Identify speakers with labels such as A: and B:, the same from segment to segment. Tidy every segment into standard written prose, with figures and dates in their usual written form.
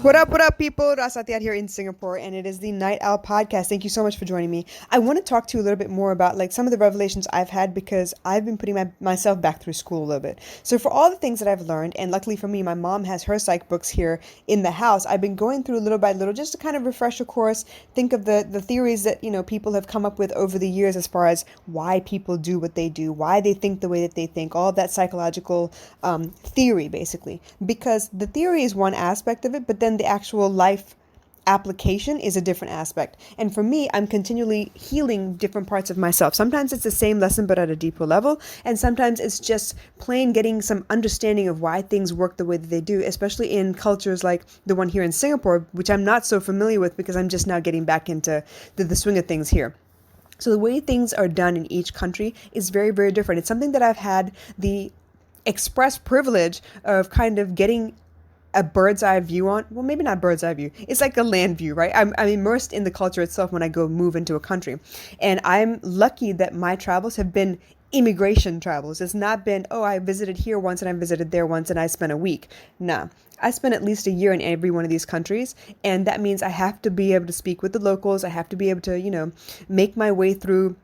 A: What up, people? Rasatiat here in Singapore, and it is the Night Owl podcast. Thank you so much for joining me. I want to talk to you a little bit more about like some of the revelations I've had because I've been putting myself back through school a little bit. So for all the things that I've learned, and luckily for me, my mom has her psych books here in the house. I've been going through little by little just to kind of refresh a course, think of the theories that people have come up with over the years as far as why people do what they do, why they think the way that they think, all of that psychological theory basically. Because the theory is one aspect of it, but then the actual life application is a different aspect. And for me, I'm continually healing different parts of myself. Sometimes it's the same lesson, but at a deeper level. And sometimes it's just plain getting some understanding of why things work the way that they do, especially in cultures like the one here in Singapore, which I'm not so familiar with because I'm just now getting back into the swing of things here. So the way things are done in each country is very, very different. It's something that I've had the express privilege of kind of getting a bird's eye view on. Well, maybe not bird's eye view. It's like a land view, right? I'm immersed in the culture itself when I go move into a country. And I'm lucky that my travels have been immigration travels. It's not been, oh, I visited here once and I visited there once and I spent a week. Nah, I spent at least a year in every one of these countries. And that means I have to be able to speak with the locals. I have to be able to, make my way through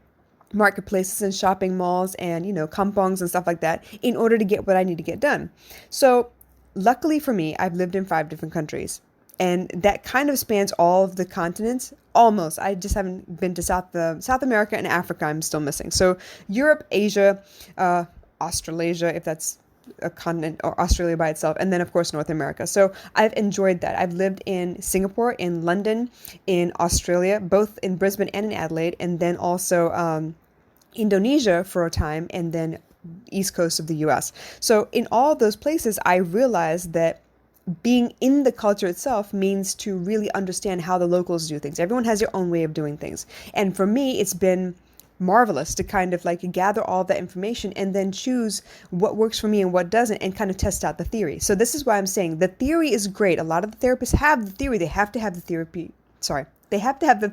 A: marketplaces and shopping malls and, kampongs and stuff like that in order to get what I need to get done. So luckily for me, I've lived in 5 different countries, and that kind of spans all of the continents. Almost. I just haven't been to South America and Africa. I'm still missing. So Europe, Asia, Australasia, if that's a continent, or Australia by itself, and then of course North America. So I've enjoyed that. I've lived in Singapore, in London, in Australia, both in Brisbane and in Adelaide, and then also Indonesia for a time, and then East Coast of the US. So in all those places, I realized that being in the culture itself means to really understand how the locals do things. Everyone has their own way of doing things. And for me, it's been marvelous to kind of like gather all that information and then choose what works for me and what doesn't, and kind of test out the theory. So this is why I'm saying the theory is great. A lot of the therapists have the theory. They have to have the therapy. They have to have the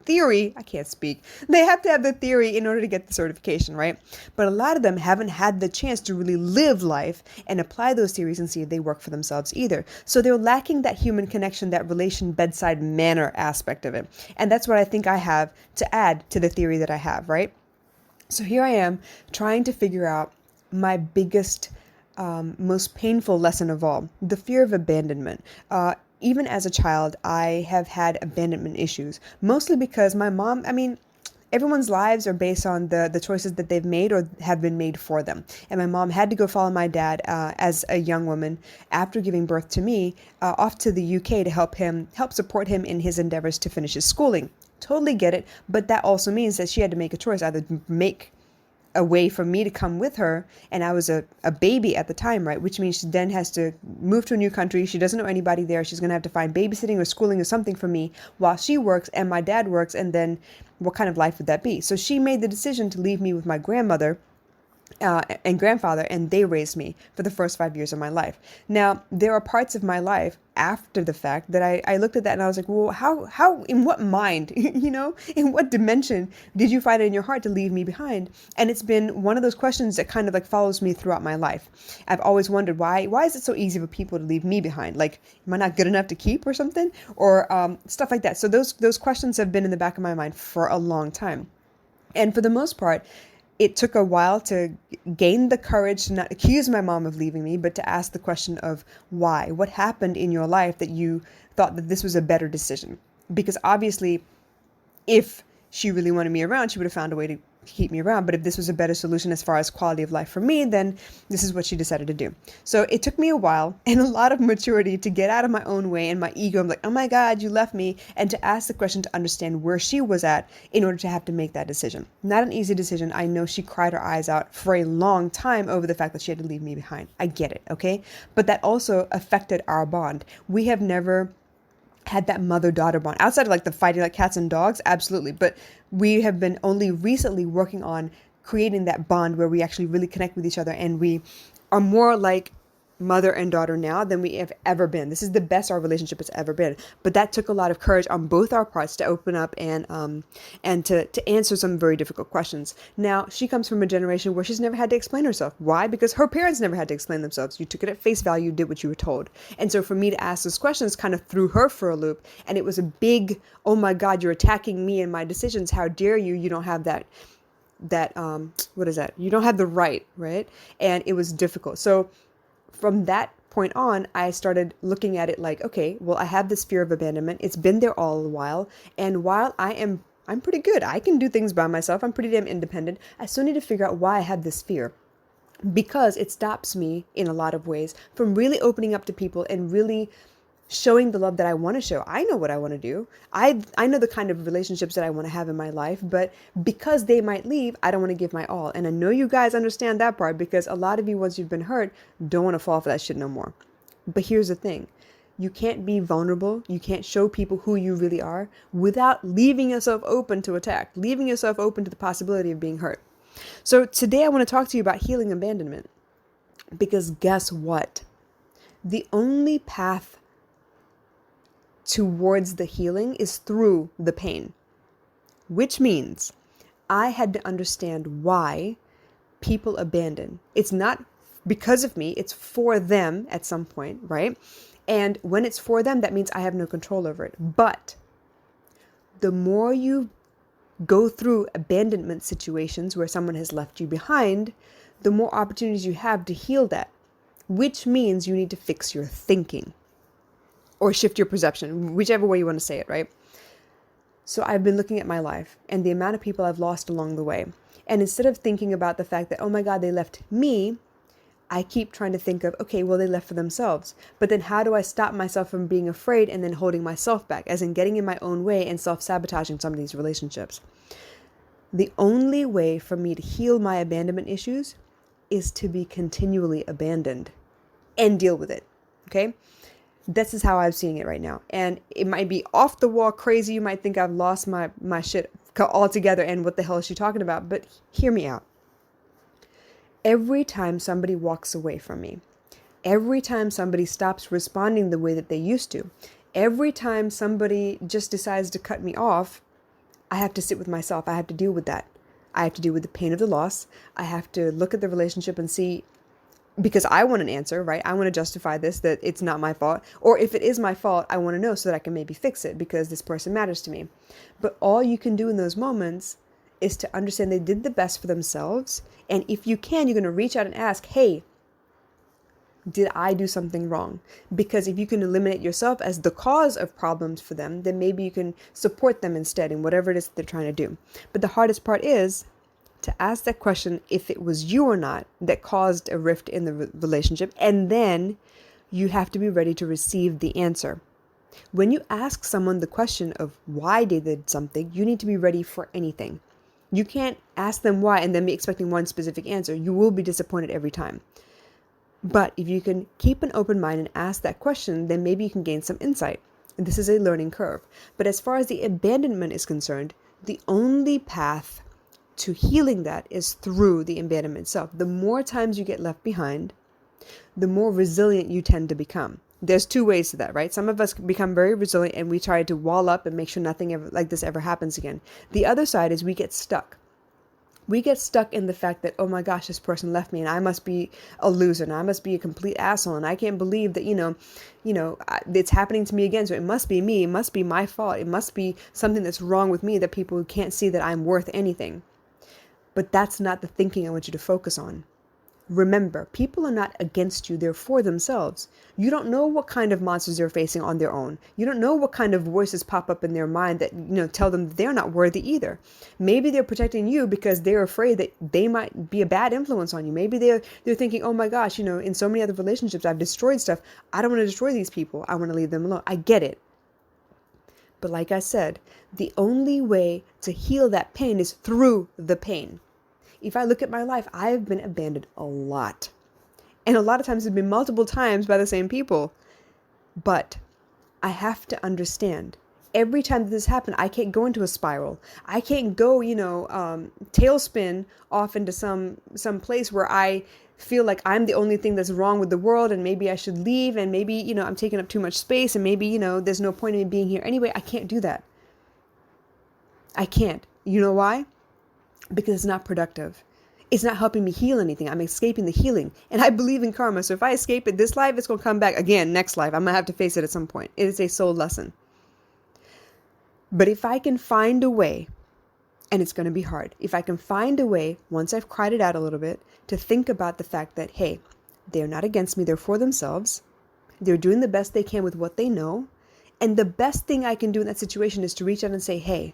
A: theory. I can't speak. They have to have the theory in order to get the certification, right? But a lot of them haven't had the chance to really live life and apply those theories and see if they work for themselves either. So they're lacking that human connection, that relation bedside manner aspect of it. And that's what I think I have to add to the theory that I have, right? So here I am trying to figure out my biggest, most painful lesson of all, the fear of abandonment. Even as a child, I have had abandonment issues, mostly because my mom, everyone's lives are based on the choices that they've made or have been made for them. And my mom had to go follow my dad as a young woman after giving birth to me off to the UK to help support him in his endeavors to finish his schooling. Totally get it. But that also means that she had to make a choice, either make a way for me to come with her, and I was a baby at the time, right? Which means she then has to move to a new country. She doesn't know anybody there. She's going to have to find babysitting or schooling or something for me while she works and my dad works, and then what kind of life would that be? So she made the decision to leave me with my grandmother and grandfather, and they raised me for the first 5 years of my life. Now, there are parts of my life after the fact that I looked at that and I was like, well, how, in what mind, in what dimension did you find it in your heart to leave me behind? And it's been one of those questions that kind of like follows me throughout my life. I've always wondered why is it so easy for people to leave me behind? Like, am I not good enough to keep or something? Or stuff like that. So those questions have been in the back of my mind for a long time. And for the most part, it took a while to gain the courage to not accuse my mom of leaving me, but to ask the question of why. What happened in your life that you thought that this was a better decision? Because obviously, if she really wanted me around, she would have found a way to keep me around. But if this was a better solution as far as quality of life for me, then this is what she decided to do. So it took me a while and a lot of maturity to get out of my own way and my ego. I'm like, oh my God, you left me. And to ask the question to understand where she was at in order to have to make that decision. Not an easy decision. I know she cried her eyes out for a long time over the fact that she had to leave me behind. I get it, okay? But that also affected our bond. We have never had that mother-daughter bond outside of like the fighting like cats and dogs, absolutely, but we have been only recently working on creating that bond where we actually really connect with each other, and we are more like mother and daughter now than we have ever been. This is the best our relationship has ever been. But that took a lot of courage on both our parts to open up and to answer some very difficult questions. Now, she comes from a generation where she's never had to explain herself. Why? Because her parents never had to explain themselves. You took it at face value, did what you were told. And so for me to ask those questions kind of threw her for a loop. And it was a big, oh my God, you're attacking me and my decisions. How dare you? You don't have what is that? You don't have the right? And it was difficult. So from that point on, I started looking at it like, okay, well, I have this fear of abandonment. It's been there all the while. And while I'm pretty good, I can do things by myself. I'm pretty damn independent. I still need to figure out why I have this fear, because it stops me in a lot of ways from really opening up to people and really showing the love that I want to show. I know what I want to do. I know the kind of relationships that I want to have in my life, but because they might leave, I don't want to give my all. And I know you guys understand that part, because a lot of you, once you've been hurt, don't want to fall for that shit no more. But here's the thing. You can't be vulnerable. You can't show people who you really are without leaving yourself open to attack, leaving yourself open to the possibility of being hurt. So today I want to talk to you about healing abandonment, because guess what? The only path towards the healing is through the pain, which means I had to understand why people abandon. It's not because of me, it's for them at some point, right? And when it's for them, that means I have no control over it. But the more you go through abandonment situations where someone has left you behind, the more opportunities you have to heal that, which means you need to fix your thinking or shift your perception, whichever way you want to say it, right? So I've been looking at my life and the amount of people I've lost along the way. And instead of thinking about the fact that, oh my God, they left me, I keep trying to think of, okay, well, they left for themselves. But then how do I stop myself from being afraid and then holding myself back, as in getting in my own way and self-sabotaging some of these relationships? The only way for me to heal my abandonment issues is to be continually abandoned and deal with it, okay? This is how I'm seeing it right now. And it might be off the wall crazy. You might think I've lost my shit altogether and what the hell is she talking about? But hear me out. Every time somebody walks away from me, every time somebody stops responding the way that they used to, every time somebody just decides to cut me off, I have to sit with myself. I have to deal with that. I have to deal with the pain of the loss. I have to look at the relationship and see, because I want an answer, right? I want to justify this, that it's not my fault. Or if it is my fault, I want to know so that I can maybe fix it because this person matters to me. But all you can do in those moments is to understand they did the best for themselves. And if you can, you're going to reach out and ask, hey, did I do something wrong? Because if you can eliminate yourself as the cause of problems for them, then maybe you can support them instead in whatever it is that they're trying to do. But the hardest part is to ask that question, if it was you or not that caused a rift in the relationship, and then you have to be ready to receive the answer. When you ask someone the question of why they did something, you need to be ready for anything. You can't ask them why and then be expecting one specific answer. You will be disappointed every time. But if you can keep an open mind and ask that question, then maybe you can gain some insight. And this is a learning curve. But as far as the abandonment is concerned, the only path to healing that is through the abandonment itself. The more times you get left behind, the more resilient you tend to become. There's two ways to that, right? Some of us become very resilient and we try to wall up and make sure nothing ever, like this ever happens again. The other side is we get stuck. We get stuck in the fact that, oh my gosh, this person left me and I must be a loser and I must be a complete asshole and I can't believe that, it's happening to me again. So it must be me. It must be my fault. It must be something that's wrong with me, that people can't see that I'm worth anything. But that's not the thinking I want you to focus on. Remember, people are not against you. They're for themselves. You don't know what kind of monsters they're facing on their own. You don't know what kind of voices pop up in their mind that, tell them they're not worthy either. Maybe they're protecting you because they're afraid that they might be a bad influence on you. Maybe they're thinking, oh my gosh, in so many other relationships, I've destroyed stuff. I don't want to destroy these people. I want to leave them alone. I get it. But like I said, the only way to heal that pain is through the pain. If I look at my life, I have been abandoned a lot. And a lot of times it's been multiple times by the same people. But I have to understand, Every time that this happened, I can't go into a spiral. I can't go, tailspin off into some place where I feel like I'm the only thing that's wrong with the world, and maybe I should leave, and maybe, I'm taking up too much space, and maybe, there's no point in me being here anyway. I can't do that. I can't. You know why? Because it's not productive. It's not helping me heal anything. I'm escaping the healing. And I believe in karma. So if I escape it this life, it's going to come back again next life. I'm going to have to face it at some point. It is a soul lesson. But if I can find a way, and it's going to be hard, if I can find a way, once I've cried it out a little bit, to think about the fact that, hey, they're not against me. They're for themselves. They're doing the best they can with what they know. And the best thing I can do in that situation is to reach out and say, hey,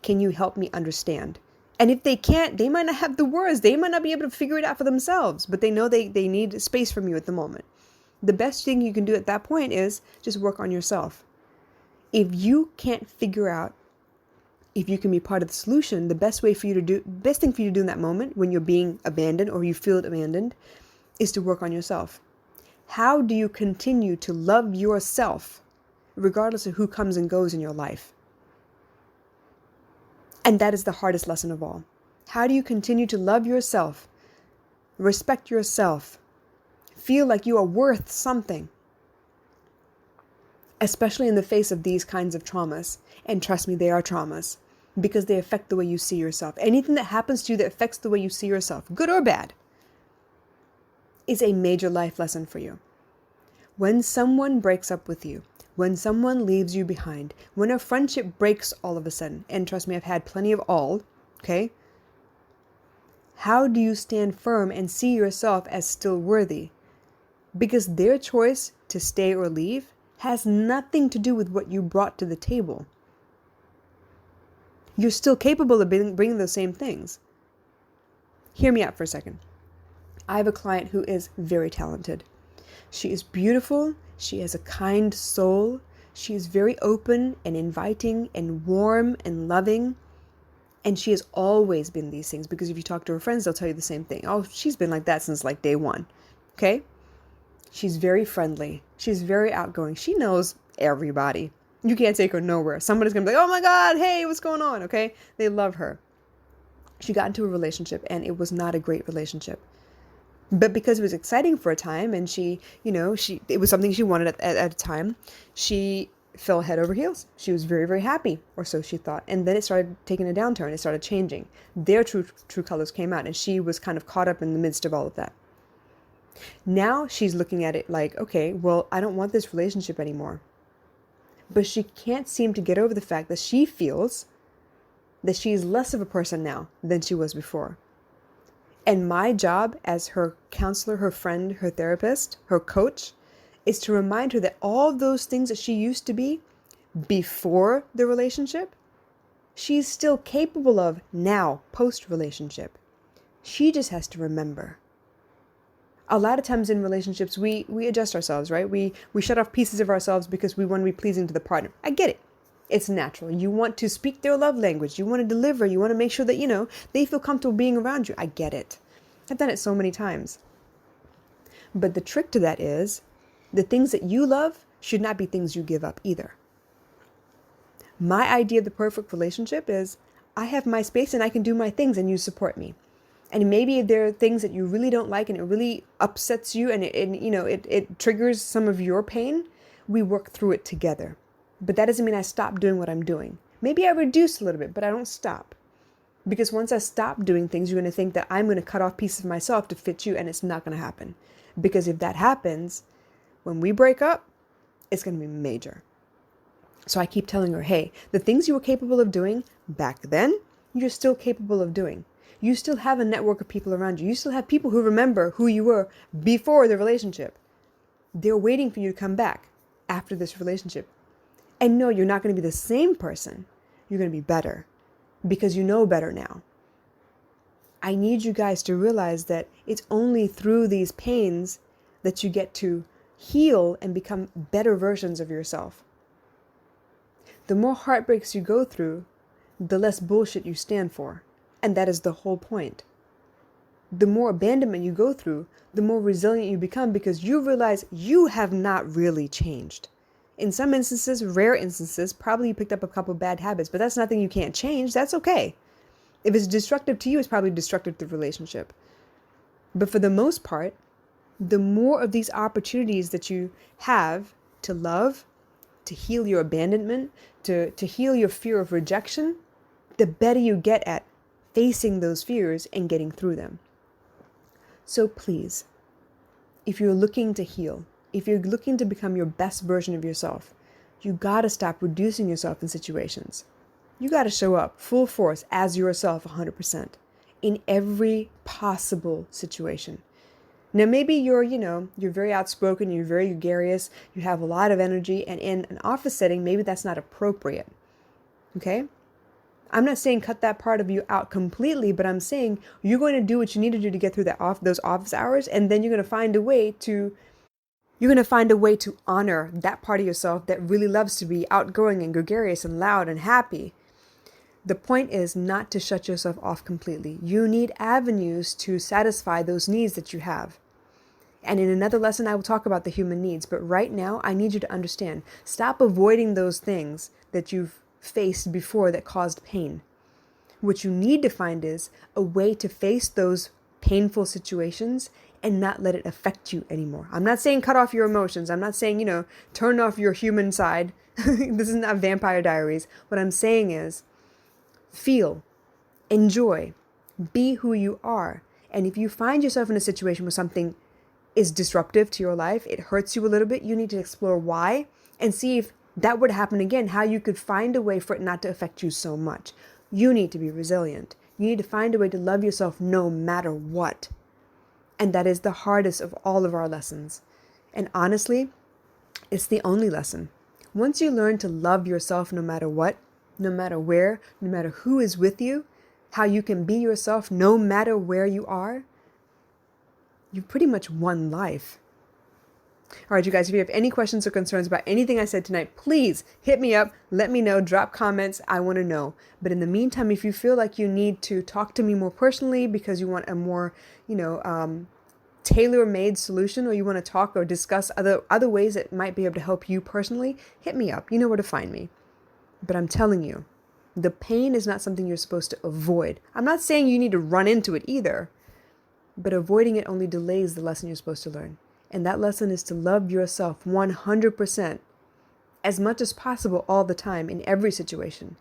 A: can you help me understand? And if they can't, they might not have the words. They might not be able to figure it out for themselves, but they know they need space from you at the moment. The best thing you can do at that point is just work on yourself. If you can't figure out if you can be part of the solution, the best thing for you to do in that moment when you're being abandoned or you feel abandoned is to work on yourself. How do you continue to love yourself regardless of who comes and goes in your life? And that is the hardest lesson of all. How do you continue to love yourself, respect yourself, feel like you are worth something, especially in the face of these kinds of traumas? And trust me, they are traumas because they affect the way you see yourself. Anything that happens to you that affects the way you see yourself, good or bad, is a major life lesson for you. When someone breaks up with you, when someone leaves you behind, when a friendship breaks all of a sudden, and trust me, I've had plenty of all, okay? How do you stand firm and see yourself as still worthy? Because their choice to stay or leave has nothing to do with what you brought to the table. You're still capable of bringing those same things. Hear me out for a second. I have a client who is very talented. She is beautiful. She has a kind soul. She is very open and inviting and warm and loving. And she has always been these things, because if you talk to her friends, they'll tell you the same thing. Oh, she's been like that since like day one. Okay? She's very friendly. She's very outgoing. She knows everybody. You can't take her nowhere. Somebody's going to be like, oh my God, hey, what's going on? Okay? They love her. She got into a relationship and it was not a great relationship. But because it was exciting for a time, and it was something she wanted at a time, she fell head over heels. She was very, very happy, or so she thought. And then it started taking a downturn. It started changing. Their true colors came out, and she was kind of caught up in the midst of all of that. Now she's looking at it like, okay, well, I don't want this relationship anymore. But she can't seem to get over the fact that she feels that she's less of a person now than she was before. And my job as her counselor, her friend, her therapist, her coach, is to remind her that all those things that she used to be before the relationship, she's still capable of now, post-relationship. She just has to remember. A lot of times in relationships, we adjust ourselves, right? We shut off pieces of ourselves because we want to be pleasing to the partner. I get it. It's natural. You want to speak their love language. You want to deliver. You want to make sure that, they feel comfortable being around you. I get it. I've done it so many times. But the trick to that is the things that you love should not be things you give up either. My idea of the perfect relationship is I have my space and I can do my things and you support me. And maybe there are things that you really don't like and it really upsets you and it triggers some of your pain. We work through it together. But that doesn't mean I stop doing what I'm doing. Maybe I reduce a little bit, but I don't stop. Because once I stop doing things, you're going to think that I'm going to cut off pieces of myself to fit you, and it's not going to happen. Because if that happens, when we break up, it's going to be major. So I keep telling her, hey, the things you were capable of doing back then, you're still capable of doing. You still have a network of people around you. You still have people who remember who you were before the relationship. They're waiting for you to come back after this relationship. And no, you're not going to be the same person. You're going to be better because you know better now. I need you guys to realize that it's only through these pains that you get to heal and become better versions of yourself. The more heartbreaks you go through, the less bullshit you stand for. And that is the whole point. The more abandonment you go through, the more resilient you become because you realize you have not really changed. In some instances, rare instances, probably you picked up a couple bad habits, but that's nothing you can't change. That's okay. If it's destructive to you, it's probably destructive to the relationship. But for the most part, the more of these opportunities that you have to love, to heal your abandonment, to heal your fear of rejection, the better you get at facing those fears and getting through them. So please, if you're looking to heal, if you're looking to become your best version of yourself, you gotta stop reducing yourself in situations. You gotta show up full force as yourself 100% in every possible situation. Now, maybe you're very outspoken, you're very gregarious, you have a lot of energy, and in an office setting, maybe that's not appropriate. Okay? I'm not saying cut that part of you out completely, but I'm saying you're going to do what you need to do to get through those office hours, and then you're going to find a way to honor that part of yourself that really loves to be outgoing and gregarious and loud and happy. The point is not to shut yourself off completely. You need avenues to satisfy those needs that you have. And in another lesson, I will talk about the human needs. But right now, I need you to understand. Stop avoiding those things that you've faced before that caused pain. What you need to find is a way to face those painful situations and not let it affect you anymore. I'm not saying cut off your emotions. I'm not saying, turn off your human side. This is not Vampire Diaries. What I'm saying is feel, enjoy, be who you are. And if you find yourself in a situation where something is disruptive to your life, it hurts you a little bit, you need to explore why and see if that would happen again, how you could find a way for it not to affect you so much. You need to be resilient. You need to find a way to love yourself no matter what. And that is the hardest of all of our lessons. And honestly, it's the only lesson. Once you learn to love yourself no matter what, no matter where, no matter who is with you, how you can be yourself no matter where you are, you've pretty much won life. All right, you guys, if you have any questions or concerns about anything I said tonight, please hit me up, let me know, drop comments. I want to know. But in the meantime, if you feel like you need to talk to me more personally because you want a more, tailor-made solution, or you want to talk or discuss other ways that might be able to help you personally, hit me up. You know where to find me. But I'm telling you, the pain is not something you're supposed to avoid. I'm not saying you need to run into it either, but avoiding it only delays the lesson you're supposed to learn. And that lesson is to love yourself 100% as much as possible all the time in every situation.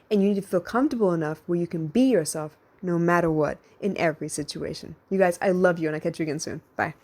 A: And you need to feel comfortable enough where you can be yourself no matter what in every situation. You guys, I love you, and I'll catch you again soon. Bye.